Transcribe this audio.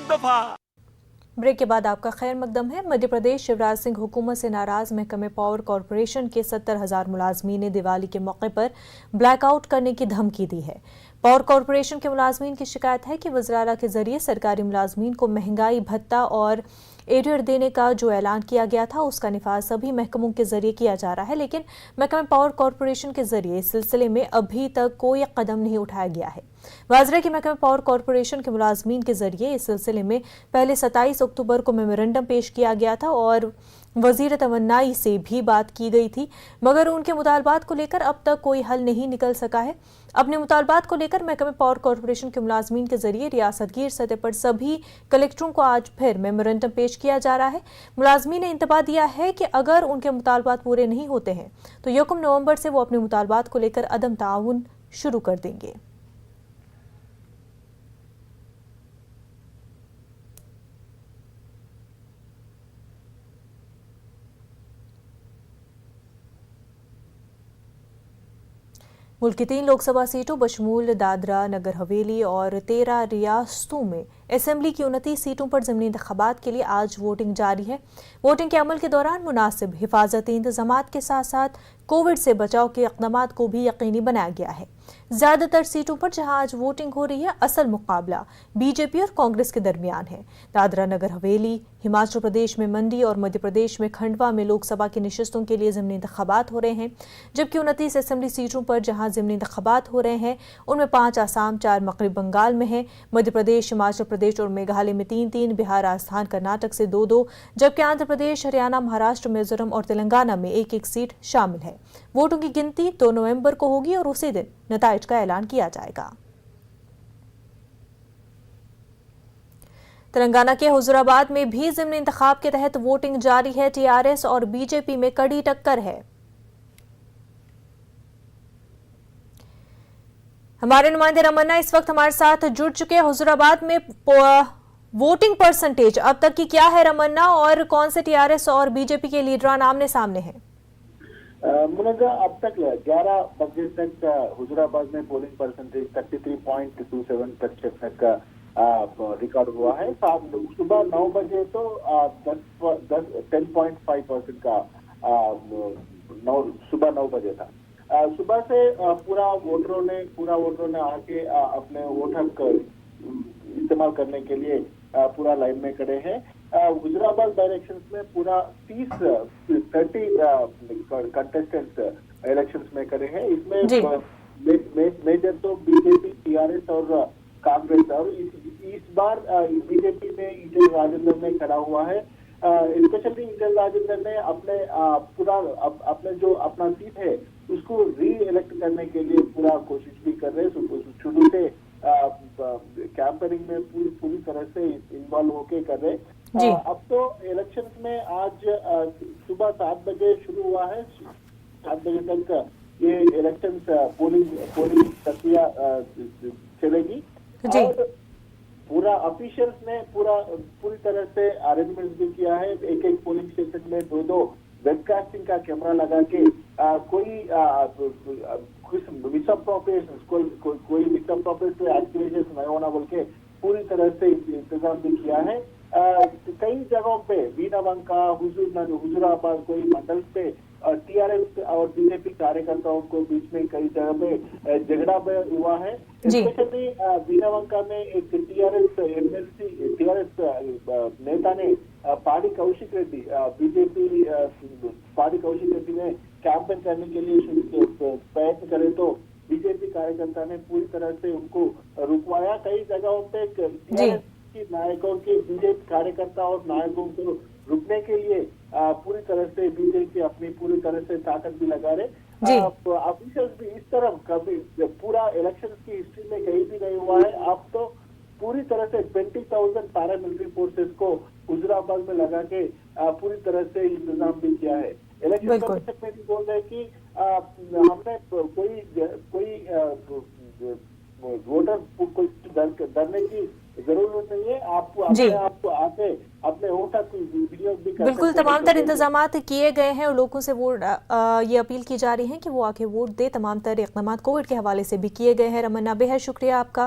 दफा। ब्रेक के बाद आपका खैर मकदम है। मध्य प्रदेश शिवराज सिंह हुकूमत से नाराज महकमे पावर कॉरपोरेशन के 70,000 मुलाजमीन ने दिवाली के मौके पर ब्लैकआउट करने की धमकी दी है। पावर कॉरपोरेशन के मुलाजमीन की शिकायत है कि वज़राला के जरिए सरकारी मुलाजमीन को महंगाई भत्ता और एरियर देने का जो ऐलान किया गया था उसका निफाज सभी महकमों के जरिए किया जा रहा है, लेकिन महकमे पावर कॉरपोरेशन के जरिए इस सिलसिले में अभी तक कोई कदम नहीं उठाया गया है। वाजरा की महकमे पावर कॉरपोरेशन के मुलाजमीन के जरिए इस सिलसिले में पहले 27 अक्टूबर को मेमोरेंडम पेश किया गया था और वजीर तमन्नाई से भी बात की गई थी, मगर उनके मुतालबात को लेकर अब तक कोई हल नहीं निकल सका है। अपने मुतालबात को लेकर महकमे पावर कॉरपोरेशन के मुलाजमीन के जरिए रियासतगीर सतह पर सभी कलेक्टरों को आज फिर मेमोरेंडम पेश किया जा रहा है। मुलाजमीन ने इंतबाह दिया है कि अगर उनके मुतालबात पूरे नहीं होते हैं तो 1 नवंबर से वो अपने मुतालबात को लेकर अदम ताउन शुरू कर देंगे। मुल्क की 3 लोकसभा सीटों बशमूल दादरा नगर हवेली और 13 रियासतों में असेंबली की 29 सीटों पर ज़मीनी इंतखाबात के लिए आज वोटिंग जारी है। वोटिंग के अमल के दौरान मुनासिब हिफाजती इंतजामात के साथ साथ कोविड से बचाव के इक़दामात को भी यकीनी बनाया गया है। ज़्यादातर सीटों पर जहां आज वोटिंग हो रही है, असल मुकाबला बीजेपी और कांग्रेस के दरमियान है। दादरा नगर हवेली, हिमाचल प्रदेश में मंडी और मध्य प्रदेश में खंडवा में लोकसभा की नशिस्तों के लिए ज़मीनी इंतखाबात हो रहे हैं, जबकि 29 असेंबली सीटों पर जहां ज़मीनी इंतखाबात हो रहे हैं उनमें 5 आसाम, 4 मगरबी बंगाल में है। मध्य प्रदेश, हिमाचल प्रदेश और मेघालय में 3-3, बिहार, राजस्थान, कर्नाटक से 2-2, जबकि आंध्र प्रदेश, हरियाणा, महाराष्ट्र, मिजोरम और तेलंगाना में 1-1 सीट शामिल है। वोटों की गिनती 2 नवंबर को होगी और उसी दिन नताइज का ऐलान किया जाएगा। तेलंगाना के हुजूराबाद में भी ज़िमनी इंतखाब के तहत वोटिंग जारी है। टीआरएस और बीजेपी में कड़ी टक्कर है। हमारे नुमाइंदे रमन्ना इस वक्त हमारे साथ जुड़ चुके हैं। हुजूराबाद में वोटिंग परसेंटेज अब तक की क्या है रमन्ना, और कौन से टीआरएस और बीजेपी के लीडरान आमने सामने हैं? मुनज़्ज़ा, अब तक 11 बजे तक हुजूराबाद में पोलिंग परसेंटेज 33.27% तक रिकॉर्ड हुआ है। सुबह 9 बजे तो 10.5% का सुबह 9 बजे था। सुबह से पूरा वोटरों ने आके अपने वोट हक इस्तेमाल करने के लिए पूरा लाइन में खड़े हैं। हुजूराबाद डायरेक्शंस में पूरा 30 कंटेस्टेंट्स इलेक्शंस में खड़े हैं। इसमें मेजर तो बीजेपी, टीआरएस और कांग्रेस, और इस बार बीजेपी में ईटेल राजेंद्र ने खड़ा हुआ है। स्पेशली ईटेल राजेंद्र ने अपने जो अपना सीट है उसको री इलेक्ट करने के लिए पूरा कोशिश भी कर रहे हैं। शुरू से कैंपेनिंग में पूरी तरह से इन्वॉल्व होके कर रहे। अब तो इलेक्शंस में आज सुबह 7 बजे शुरू हुआ है। 7 बजे तक ये इलेक्शंस पोलिंग प्रक्रिया चलेगी और पूरा ऑफिशियल्स ने पूरी तरह से अरेंजमेंट भी किया है। एक पोलिंग स्टेशन में 2 वेबकास्टिंग का कैमरा लगा के कोई मिसअप्रोप्रिएशन एक्टिविटीज नहीं होना बोल के पूरी तरह से इंतजाम भी किया है। कई जगहों पे बीनावंका, हुजूराबाद, कोई मंडल पे टीआरएस और बीजेपी कार्यकर्ताओं को बीच में कई जगह पे झगड़ा हुआ है। स्पेशली बीनावंका में एक टीआरएस नेता ने पाड़ी कौशिक रेड्डी, बीजेपी पाड़ी कौशिक रेड्डी ने कैंपेन करने के लिए प्रयत्न करे तो बीजेपी कार्यकर्ता ने पूरी तरह से उनको रुकवाया। कई जगहों पे टीआरएस नायकों के बीजेपी कार्यकर्ता और नायकों को रुकने के लिए पूरी तरह से बीजेपी अपनी पूरी तरह से ताकत भी लगा रहे। ऑफिशियल्स भी इस तरह कभी पूरा इलेक्शन की हिस्ट्री में कहीं भी नहीं हुआ है। अब तो पूरी तरह से 20,000 पैरामिलिट्री फोर्सेस को हुजूराबाद में लगा के पूरी तरह से इंतजाम भी किया है। इलेक्शन कमीशन में भी बोल रहे कि हमने कोई वोटर कोई डरने की जरूरत नहीं है। आपको आके अपने वोट का विनियोग भी कर बिल्कुल तमाम तर इंतजामात किए गए हैं और लोगों से वो ये अपील की जा रही है कि वो आके वोट दे। तमाम तर इक़दामात कोविड के हवाले से भी किए गए हैं। रमन्ना, बेहद शुक्रिया आपका।